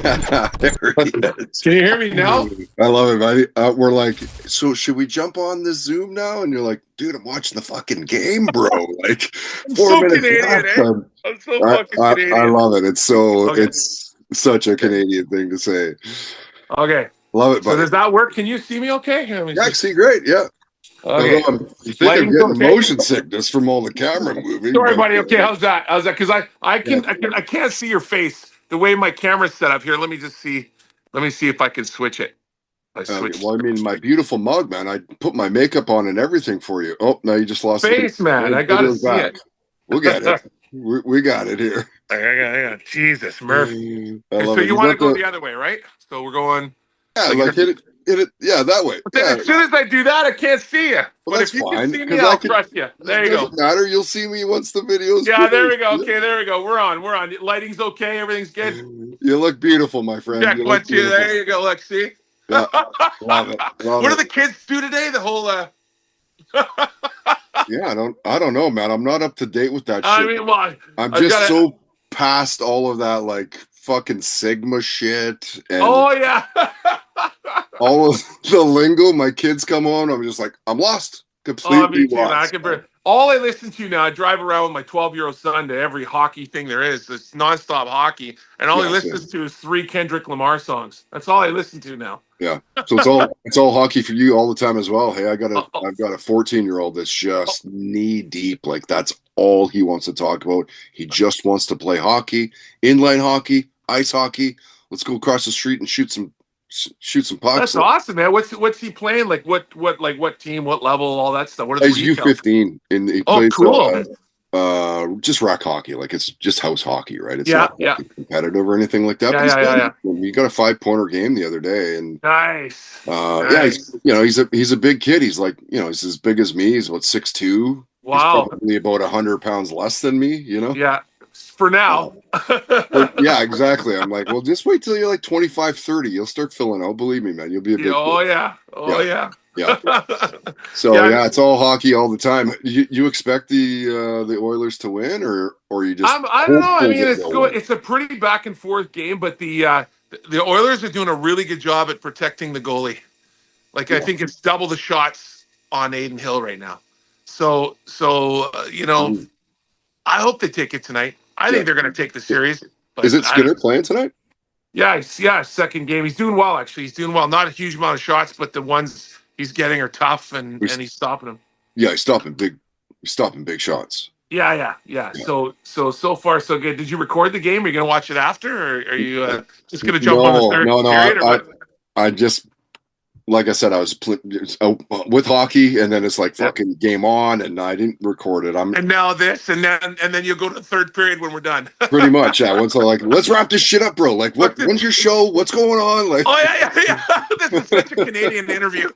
There he is. Can you hear me now? I love it, buddy. We're like, so should we jump on this Zoom now? And you're like, dude, I'm watching the fucking game, bro. Like I'm four so minutes Canadian, left. eh? I'm so I, fucking I Canadian. love it. Okay. It's such a Canadian thing to say. Okay. Love it, So buddy. does that work? Can you see me okay? Let me Yeah, see. I see, great. Yeah. Although Okay. you think I'm Lighting's getting okay? motion sickness from all the camera moving, Sorry, but buddy. Okay, how's that? How's that? Because yeah. I can't see your face the way my camera's set up here. Let me just see. Let me see if I can switch it. I Okay, switched well, I mean, my beautiful mug, man. I put my makeup on and everything for you. Oh, now you just lost the video. face, man. I gotta Video's see back. it. We'll get it. We got it here. I got Jesus, Murph. I And so love it. you You want to got go the the other way, right? So we're going yeah, like like this. hit it. Yeah, that way. But then Yeah, as soon as I do that, I can't see you. well, But that's if you can fine see me, because I I'll could. trust you. It There you go. doesn't matter. You'll see me once the video's Yeah, there we finished. go. Okay, there we go. We're on. We're on. Lighting's okay. Everything's good. You look beautiful, my friend. Check You look what you. beautiful. There you go. Let's see. Yeah, love it. Love What do it. the kids do today? The whole. Yeah, I don't know, man. I'm not up to date with that I shit. mean, well, I'm I've just got to. so past all of that like fucking Sigma shit and Oh yeah. all of the lingo. My kids come on, I'm just like, I'm lost, Oh, completely me too, man. lost. All I listen to now, I drive around with my 12-year-old son to every hockey thing there is. It's nonstop hockey. And all he Yeah, same. listens to is 3 Kendrick Lamar songs. That's all I listen to now. Yeah. So it's all hockey for you all the time as well. Hey, Oh, oh, I've got a 14-year-old that's oh, just knee deep. Like that's all he wants to talk about. He just wants to play hockey, inline hockey, ice hockey. Let's go across the street and shoot some pucks. that's awesome, man. What's he playing? Like what team, what level, all that stuff. What are the He's details? U15 and he Oh, plays cool. just rack hockey. Like it's just house hockey, right? It's Yeah, not yeah, competitive or anything like that. yeah, But he's yeah, yeah, good. yeah. He got a 5-pointer game the other day, and Nice, yeah, nice. he's a big kid. He's like he's as big as me. He's about 6'2". He's Wow. probably about 100 pounds less than me. Yeah. For Uh, now. yeah, exactly. I'm like, well, just wait till you're like 25, 30. You'll start filling out. Believe me, man. You'll be a Yeah, big kid. oh yeah. Oh Yeah, yeah. yeah. So Yeah, yeah, it's all hockey all the time. You expect the Oilers to win, or you just I don't know. I hopeful mean, that it's they'll good. win? It's a pretty back and forth game, but the Oilers are doing a really good job at protecting the goalie. Like I Yeah. think it's double the shots on Aiden Hill right now. So Mhm. I hope they take it tonight. I Yeah. think they're going to take the series. Is But it Skinner playing tonight? yeah, second game. He's doing well actually. He's doing well. Not a huge amount of shots, but the ones he's getting are tough, and He's, he's stopping them. yeah, he's stopping big shots. Yeah, yeah, yeah. Yeah. So far so good. Did you record the game? Are you gonna watch it after, or are you just gonna jump on the No, third no, no. period, or what? I just like I said, I was with hockey, and then it's like Yeah. fucking game on, and I didn't record it. I'm And now this, and then you'll go to the third period when we're done. pretty much yeah. Once I like, let's wrap this shit up, bro. Like, What when's your show? What's going on? Like, Oh yeah, yeah, yeah. This is such a Canadian interview.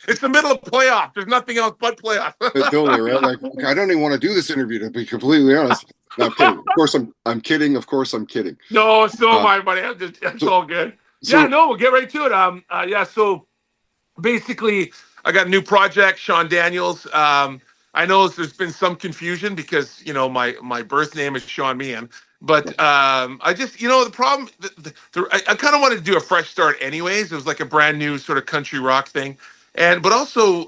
It's the middle of playoff. There's nothing else but playoff. totally right. Like, I don't even want to do this interview to be completely honest. No, I'm kidding. Of course, I'm kidding. Of course, I'm kidding. No, so am Uh, I, buddy. It's so, all good. Yeah, so no, we'll get right to it. Yeah. So basically, I got a new project, Shawn Daniels. I know there's been some confusion because my birth name is Sean Meehan, but I just the problem. I kind of wanted to do a fresh start, anyways. It was like a brand new sort of country rock thing, but also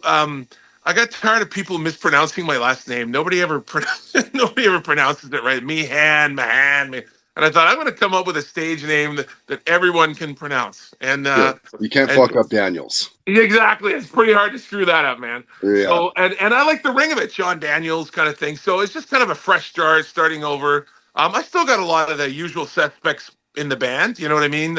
I got tired of people mispronouncing my last name. Nobody ever pronounces it right. Meehan, Mahan. And I thought I'm going to come up with a stage name that everyone can pronounce. And yeah, you can't and fuck up Daniels. exactly, it's pretty hard to screw that up, man. Yeah, So and I like the ring of it, Shawn Daniels kind of thing. So it's just kind of a fresh start, starting over. I still got a lot of the usual suspects in the band. You know what I mean?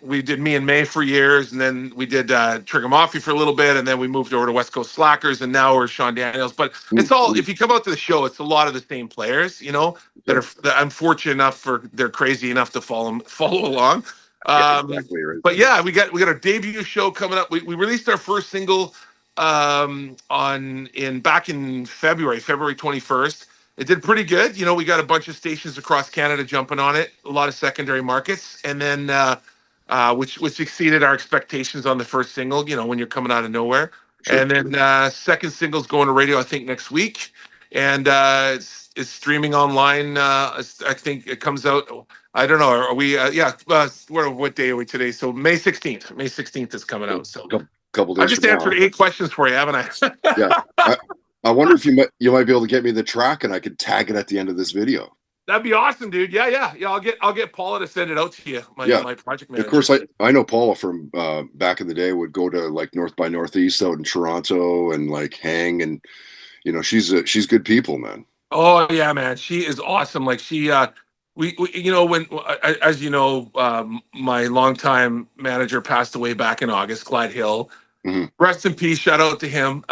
We did Me and May for years, and then we did Trigger Mafia for a little bit, and then we moved over to West Coast Slackers, and now we're Shawn Daniels. But it's all, if you come out to the show, it's a lot of the same players, yeah, that I'm fortunate enough they're crazy enough to follow along. yeah, exactly right. But yeah, we got our debut show coming up. We released our first single back in February 21st. It did pretty good. We got a bunch of stations across Canada jumping on it, a lot of secondary markets, and then which exceeded our expectations on the first single. When you're coming out of nowhere, Sure. and then second single's going to radio, I think next week, and it's streaming online. I think it comes out. I don't know. Are we? Yeah. What day are we today? So May 16th. May 16th is coming So out. So couple I've days just from answered now. 8 questions for you, haven't I? Yeah. I, I wonder if you might be able to get me the track and I could tag it at the end of this video. That'd be awesome, dude. Yeah, yeah, yeah. I'll get Paula to send it out to you, my Yeah. my project Of manager. course, I know Paula from back in the day would go to like North by Northeast out in Toronto and like hang and she's good people, man. Oh yeah, man, she is awesome. Like we when as you know, my longtime manager passed away back in August, Clyde Hill. Hmm. Rest in peace, shout out to him.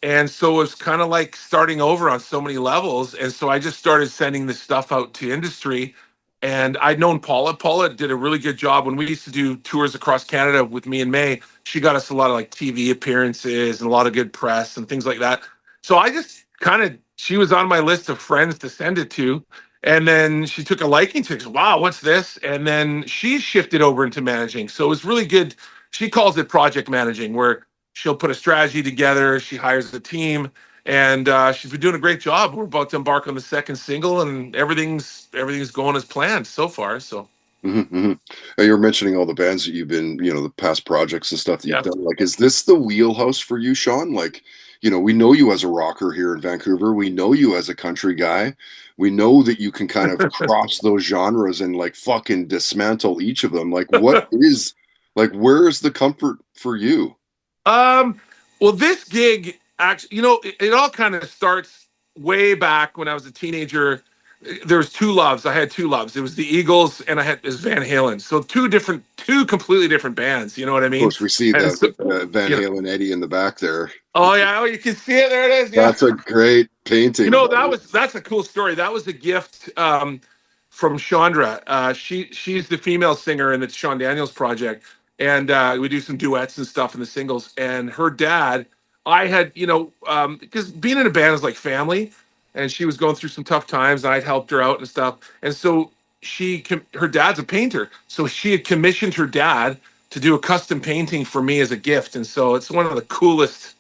And so it's kind of like starting over on so many levels. And so I just started sending this stuff out to industry. And I'd known Paula. Paula did a really good job when we used to do tours across Canada with me and May. She got us a lot of like TV appearances and a lot of good press and things like that. So I just kind of, she was on my list of friends to send it to. And then she took a liking to it. Wow, what's this? And then she shifted over into managing. So it was really good. She calls it project managing, where she'll put a strategy together. She hires a team, and she's been doing a great job. We're about to embark on the second single, and everything's going as planned so far. So Hmm. Hmm. And you're mentioning all the bands that you've been, the past projects and stuff that you've yeah. done. Like, is this the wheelhouse for you, Shawn? Like, we know you as a rocker here in Vancouver. We know you as a country guy. We know that you can kind of cross those genres and like fucking dismantle each of them. Where is the comfort for you? Um, well, this gig actually, it all kind of starts way back when I was a teenager. There was two loves. I had two loves. It was the Eagles and I had this Van Halen. So two completely different bands. You know what I Of mean? course, we see And so, the Van you know, Halen Eddie in the back there. oh yeah, oh you can see it. There it is. Yeah. That's a great painting, buddy. That's a cool story. That was a gift from Chandra. She's the female singer in the Shawn Daniels project, and we do some duets and stuff in the singles. And her dad, I had because being in a band is like family, and she was going through some tough times, and I'd helped her out and stuff. And so her dad's a painter, so she had commissioned her dad to do a custom painting for me as a gift, and so it's one of the coolest.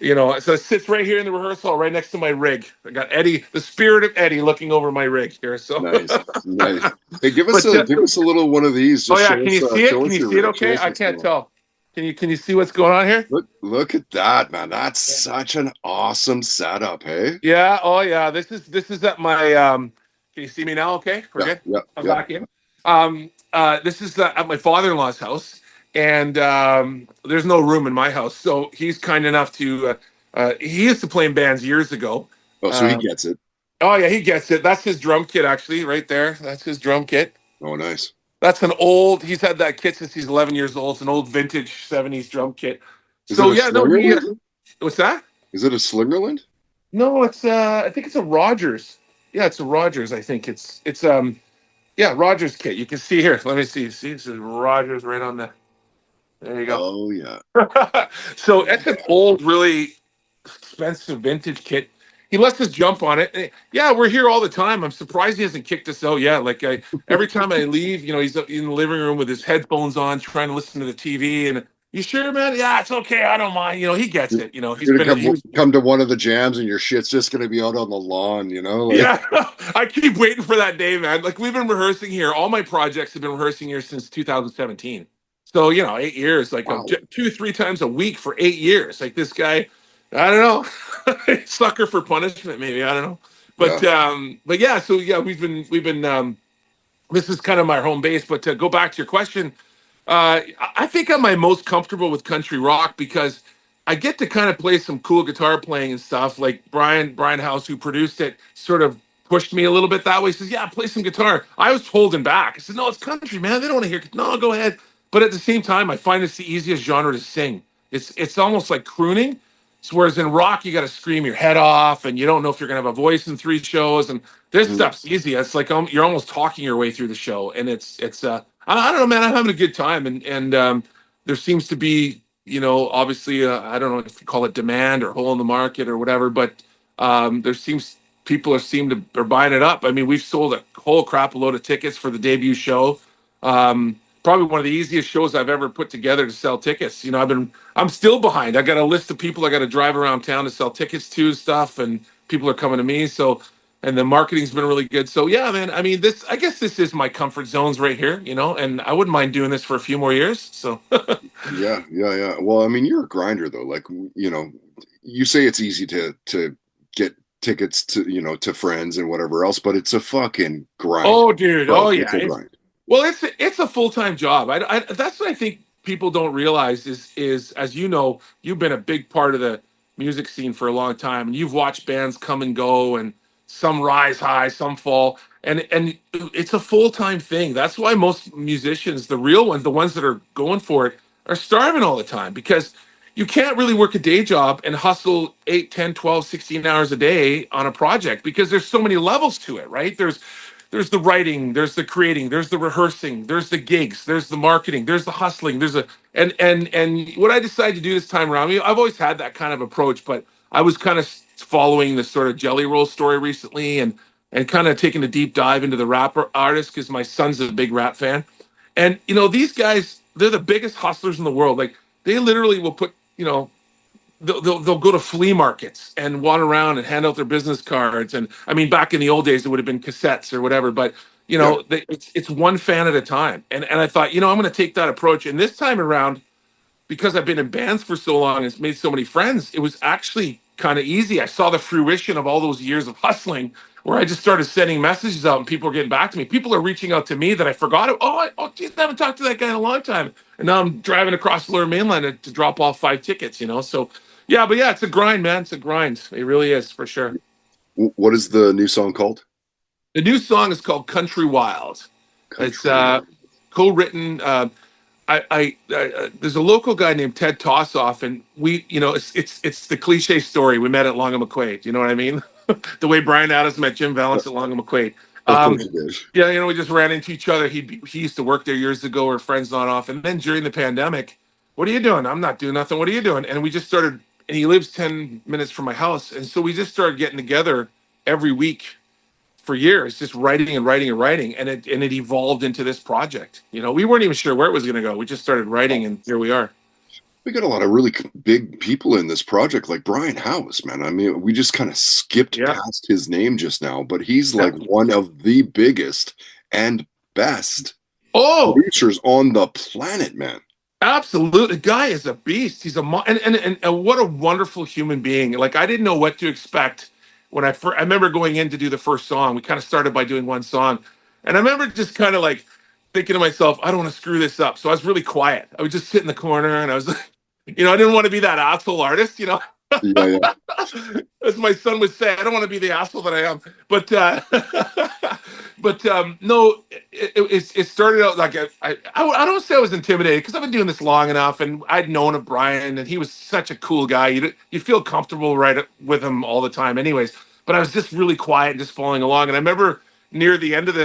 So it sits right here in the rehearsal, right next to my rig. I got Eddie, the spirit of Eddie, looking over my rig here. So, Nice, nice. Hey, but give us a little one of these. oh Just yeah, can you see it? show Can us you your see it? rig. Show Okay, us I what's can't going on. tell. Can you see what's going on here? Look at that, man. That's Yeah. such an awesome setup, hey? Yeah. Oh yeah. This is at my. Can you see me now? Okay, we're Yeah, good. yeah, I'm yeah. back in. This is at my father-in-law's house, and there's no room in my house, so he's kind enough to. He used to play in bands years ago. Oh, so he Um, gets it. Oh yeah, he gets it. That's his drum kit, actually, right there. That's his drum kit. Oh, nice. That's an old. He's had that kit since he's 11 years old. It's an old vintage '70s drum kit. Is it So a yeah, no, he. Slingerland? What's that? Is it a Slingerland? No, it's. I think it's a Rogers. Yeah, it's a Rogers. I think it's. Yeah, Rogers kit. You can see here. Let me see. See, it says Rogers right on the. There you go. Oh, yeah. So it's an old, really expensive vintage kit. He lets us jump on it. Yeah, we're here all the time. I'm surprised he hasn't kicked us out yet. Like every time I leave, he's in the living room with his headphones on, trying to listen to the TV. And you sure, man? Yeah, it's okay. I don't mind. He gets You're it. He's gonna been. He was. come to one of the jams and your shit's just gonna be out on the lawn, like Yeah, I keep waiting for that day, man. Like we've been rehearsing here. All my projects have been rehearsing here since 2017. So 8 years, like wow. 2, 3 times a week for 8 years. Like this guy, I don't know, sucker for punishment, maybe I don't know. Yeah. But yeah, so yeah, we've been. This is kind of my home base. But to go back to your question, I think I'm my most comfortable with country rock because I get to kind of play some cool guitar playing and stuff. Like Brian House, who produced it, sort of pushed me a little bit that way. He says, "Yeah, play some guitar." I was holding back. I said, "No, it's country, man. They don't want to hear." No, go ahead. But at the same time, I find it's the easiest genre to sing. It's almost like crooning. So whereas in rock, you got to scream your head off, and you don't know if you're gonna have a voice in 3 shows. And this Mhm. stuff's easy. It's like you're almost talking your way through the show, and I don't know, man. I'm having a good time, and there seems to be, obviously, I don't know if you call it demand or hole in the market or whatever, but there seems people are buying it up. I mean, we've sold a whole crap load of tickets for the debut show. Probably one of the easiest shows I've ever put together to sell tickets. I'm still behind. I got a list of people I got to drive around town to sell tickets to stuff, and people are coming to me. So, and the marketing's been really good. So yeah, man. I mean, this I guess this is my comfort zones right here, and I wouldn't mind doing this for a few more years. So Yeah, yeah, yeah. Well, I mean, you're a grinder though. Like, you say it's easy to get tickets to friends and whatever else, but it's a fucking grind, oh, dude. bro. Oh, It's yeah. a grind. Well, it's a full time job. That's what I think people don't realize is as you know, you've been a big part of the music scene for a long time, and you've watched bands come and go, and some rise high, some fall, and it's a full time thing. That's why most musicians, the real ones, the ones that are going for it, are starving all the time because you can't really work a day job and hustle 8, 10, 12, 16 hours a day on a project because there's so many levels to it, right? There's the writing, there's the creating, there's the rehearsing, there's the gigs, there's the marketing, there's the hustling, there's a and what I decided to do this time around, I've always had that kind of approach, but I was kind of following the sort of Jelly Roll story recently and kind of taking a deep dive into the rapper artists because my son's a big rap fan. And these guys, they're the biggest hustlers in the world. Like they literally will put, they'll go to flea markets and wander around and hand out their business cards. And I mean, back in the old days, it would have been cassettes or whatever. But Yeah. it's one fan at a time. And I thought, I'm going to take that approach. And this time around, because I've been in bands for so long and it's made so many friends, it was actually kind of easy. I saw the fruition of all those years of hustling where I just started sending messages out and people are getting back to me. People are reaching out to me that I forgot. Geez, I haven't talked to that guy in a long time. And now I'm driving across the Lower Mainland to drop off 5 tickets. So, yeah, but yeah, it's a grind, man. It's a grind. It really is for sure. What is the new song called? The new song is called Country Wild. It's Country Wild. co-written. There's a local guy named Ted Tossoff, and it's the cliche story. We met at Long and McQuaid. You know what I mean? The way Brian Adams met Jim Valance at Long and McQuaid. Of course Um, it is. yeah, we just ran into each other. He used to work there years ago. We're friends on off, and then during the pandemic, what are you doing? I'm not doing nothing. What are you doing? And we just started. And he lives 10 minutes from my house, and so we just started getting together every week for years, just writing and writing and writing, and it evolved into this project. We weren't even sure where it was going to go. We just started writing, and here we are. We got a lot of really big people in this project, like Brian House, man. I mean, we just kind of skipped Yeah. past his name just now, but he's Yeah. like one of the biggest and best Oh, producers on the planet, man. absolutely. The guy is a beast. He's and what a wonderful human being. Like I didn't know what to expect when I remember going in to do the first song. We kind of started by doing one song, and I remember just kind of like thinking to myself, I don't want to screw this up. So I was really quiet. I would just sit in the corner, and I was like, I didn't want to be that asshole artist. Yeah, yeah. As my son would say, I don't want to be the asshole that I am. But no, it started out like I don't say I was intimidated because I've been doing this long enough, and I'd known of Brian, and he was such a cool guy. You feel comfortable right with him all the time, anyways. But I was just really quiet and just following along. And I remember near the end of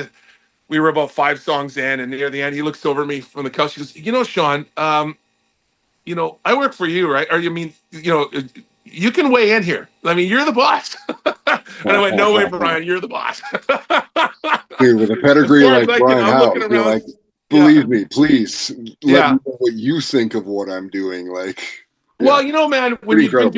we were about 5 songs in, and near the end, he looks over at me from the couch. He goes, Sean, I work for you, right? Or you mean, you can weigh in here. I mean, you're the boss. And I went, no way, Brian, you're the boss. Dude, with a As pedigree far as like Brian I'm looking House, you're around. like, Yeah, believe me, please let me yeah. know what you think of what I'm doing. Like, yeah, Well, man, pretty incredible.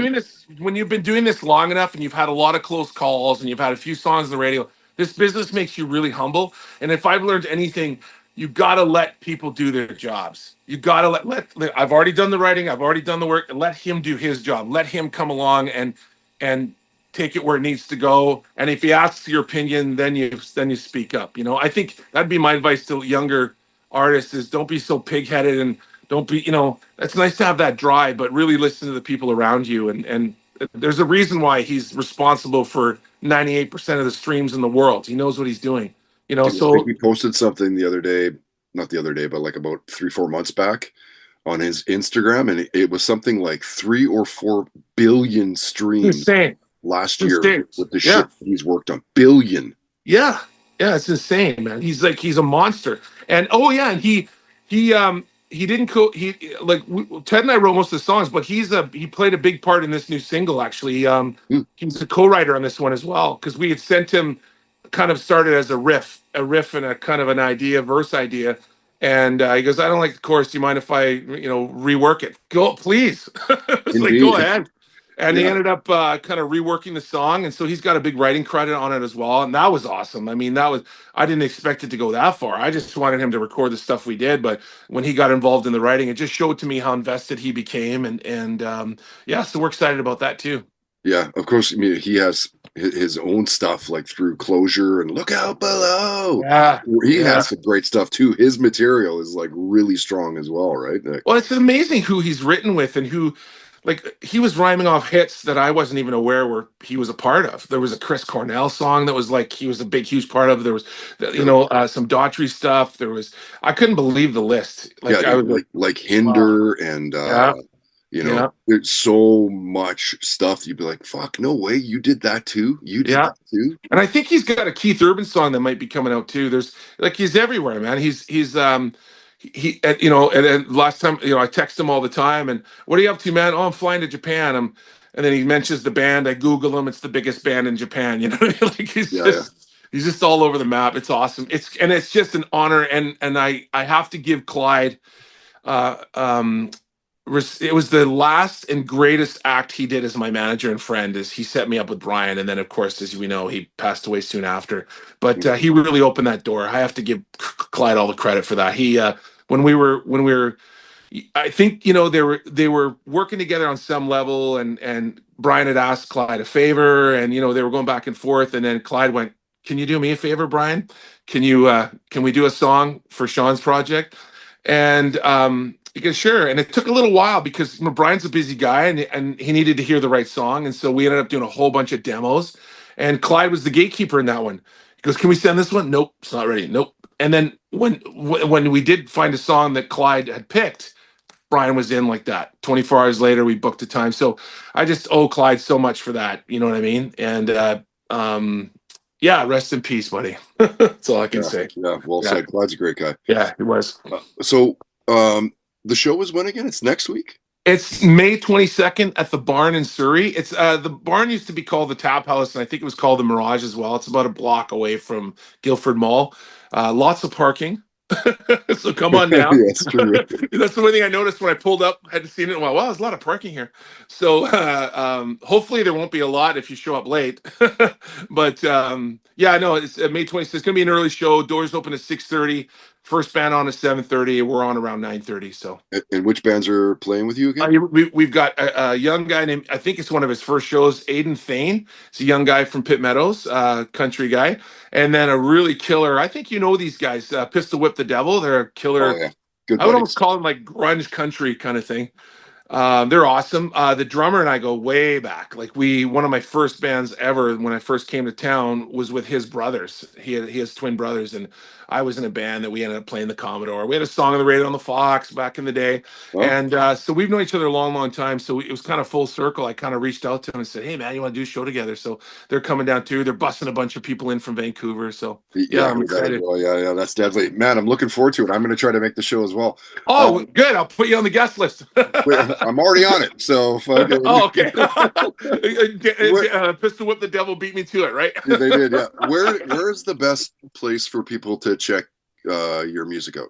when you've been doing this long enough and you've had a lot of close calls and you've had a few songs on the radio, this business makes you really humble. And if I've learned anything, you got to let people do their jobs. You got to I've already done the writing, I've already done the work, and let him do his job. Let him come along and take it where it needs to go. And if he asks your opinion, then you speak up. I think that'd be my advice to younger artists is don't be so pig-headed and don't be, it's nice to have that drive, but really listen to the people around you. And there's a reason why he's responsible for 98% of the streams in the world. He knows what he's doing. Dude, I think So he posted something the other day, not the other day, but like about 3, 4 months back on his Instagram, and it was something like 3 or 4 billion streams insane. last It's year insane. with the Yeah. shit he's worked on. Billion. Yeah, yeah, it's insane, man. He's a monster. And oh yeah, and he didn't Ted and I wrote most of the songs, but he played a big part in this new single actually. Hmm. He's a co-writer on this one as well because we had sent him kind of started as a riff and a kind of an idea, verse idea. And he goes, I don't like the chorus. Do you mind if I, rework it? Go, please. It's like, go Indeed. ahead. and he Yeah. ended up kind of reworking the song, and so he's got a big writing credit on it as well, and that was awesome. I mean, that was I didn't expect it to go that far. I just wanted him to record the stuff we did, but when he got involved in the writing, it just showed to me how invested he became, and yeah, so we're excited about that too. Yeah, of course. I mean, he has his own stuff like through Closure and Look Out Below. Yeah, He yeah. has some great stuff too. His material is like really strong as well, right? Like, Well, it's amazing who he's written with and who, like, he was rhyming off hits that I wasn't even aware were he was a part of. There was a Chris Cornell song that was like he was a big, huge part of. There was, yeah, some Daughtry stuff. There was, I couldn't believe the list. yeah, Like, I dude, was like, like wow, Hinder and yeah, yeah, there's so much stuff. You'd be like, fuck, no way, you did that too. You did yeah. that too. And I think he's got a Keith Urban song that might be coming out too. There's like he's everywhere, man. And last time, I text him all the time and what are you up to, man? Oh, I'm flying to Japan. And then he mentions the band. I Google him. It's the biggest band in Japan. You know what I mean? Like Yeah, yeah, he's just all over the map. It's awesome. It's just an honor. And I have to give Clyde uh um it was the last and greatest act he did as my manager and friend is he set me up with Brian, and then of course, as we know, he passed away soon after, but he really opened that door. I have to give Clyde all the credit for that. He when we were I think they were working together on some level, and Brian had asked Clyde a favor, and they were going back and forth, and then Clyde went, "Can you do me a favor, Brian? Can we do a song for Shawn's project?" And he goes, "Sure." And it took a little while because Brian's a busy guy, and he needed to hear the right song, and so we ended up doing a whole bunch of demos. And Clyde was the gatekeeper in that one. He goes, "Can we send this one?" "Nope, it's not ready." "Nope." And then when we did find a song that Clyde had picked, Brian was in like that. 24 hours later, we booked a time. So I just owe Clyde so much for that. You know what I mean? And um, yeah, rest in peace, buddy. That's all I can yeah, say. yeah. Well Yeah, said. Clyde's a great guy. yeah, it was. So, the show is when again? It's next week. It's May 22nd at the Barn in Surrey. It's the Barn used to be called the Tap House, and I think it was called the Mirage as well. It's about a block away from Guildford Mall. Lots of parking. So come on down. Yes, true. That's the one thing I noticed when I pulled up. Hadn't seen it in a while. Wow, there's a lot of parking here. So hopefully there won't be a lot if you show up late. But yeah, no, it's May 26th. It's gonna be an early show. Doors open at 6:30. First band on at 7:30. We're on around 9:30. So. And which bands are playing with you again? We've got a young guy named, I think it's one of his first shows, Aiden Thane. He's a young guy from Pitt Meadows, country guy. And then a really killer, I think you know these guys, Pistol Whip the Devil. They're a Oh killer, yeah, good I would almost buddies. call them like grunge country kind of thing. They're awesome. The drummer and I go way back. Like one of my first bands ever when I first came to town was with his brothers. He has twin brothers, and I was in a band that we ended up playing the Commodore. We had a song on the radio on the Fox back in the day, Oh, and so we've known each other a long, long time. So it was kind of full circle. I kind of reached out to him and said, "Hey, man, you want to do a show together?" So they're coming down too. They're busting a bunch of people in from Vancouver. So yeah, yeah, I I'm heard that as excited. well. Yeah, yeah, that's deadly. Man, I'm looking forward to it. I'm going to try to make the show as well. Oh, Um, good. I'll put you on the guest list. I'm already on it, so fucking. Oh, okay. Where, Pistol Whip the Devil beat me to it, right? yeah, they did, yeah. Where's the best place for people to check your music out?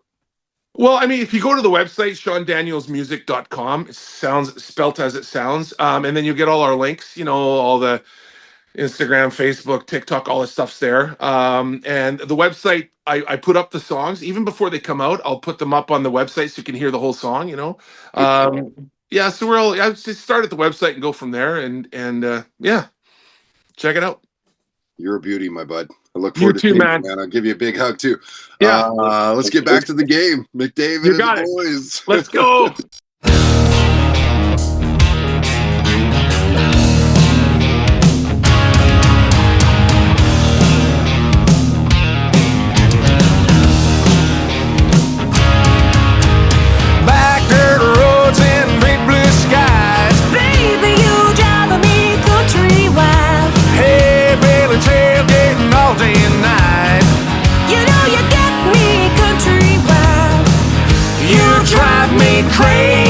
Well, I mean, if you go to the website, ShawnDanielsMusic.com, it sounds spelt as it sounds. And then you get all our links, all the Instagram, Facebook, TikTok, all the stuff's there. And the website, I put up the songs even before they come out. I'll put them up on the website so you can hear the whole song. Good call. Yeah, so I just start at the website and go from there, and yeah, check it out. You're a beauty, my bud. I look You forward to too, seeing you, man. man. I'll give you a big hug too. Yeah, Let's get back to the game. McDavid you and got it. the boys. Let's go. Back dirt roads and big blue skies. Baby, you driving me country wild. Hey, Billy tailgating all day and night. You know you get me country wild. You drive me crazy.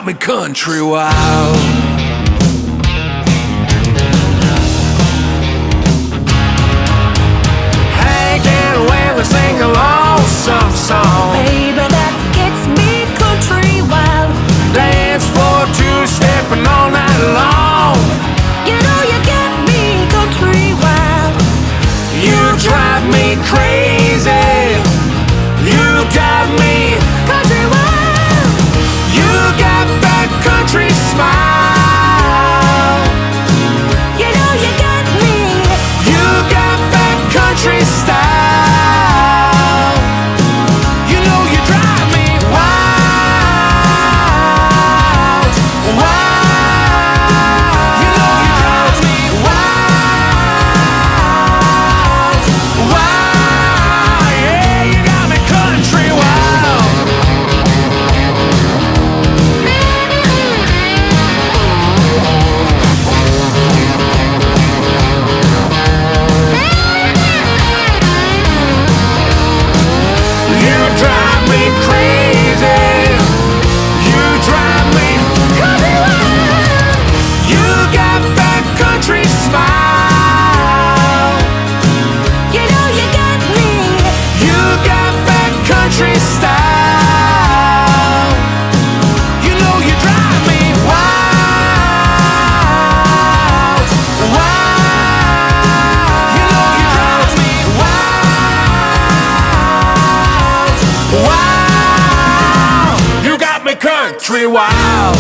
got me country wild. Hank and Waylon sing a lonesome song. Baby, that gets me country wild. Dance floor two-stepping all night long. You know you get me country wild. You drive me crazy. You got me Country wild. You got that country smile. You know you got me. You got that country style. You know you drive me wild, wild. You know you drive me wild, wild. Yeah, you got me country wild. You drive me crazy. You drive me Country wild. You got that country smile. You know you got me. You got that country style. You know you drive me wild, wild. You know you drive me wild, wild. You got me country wild.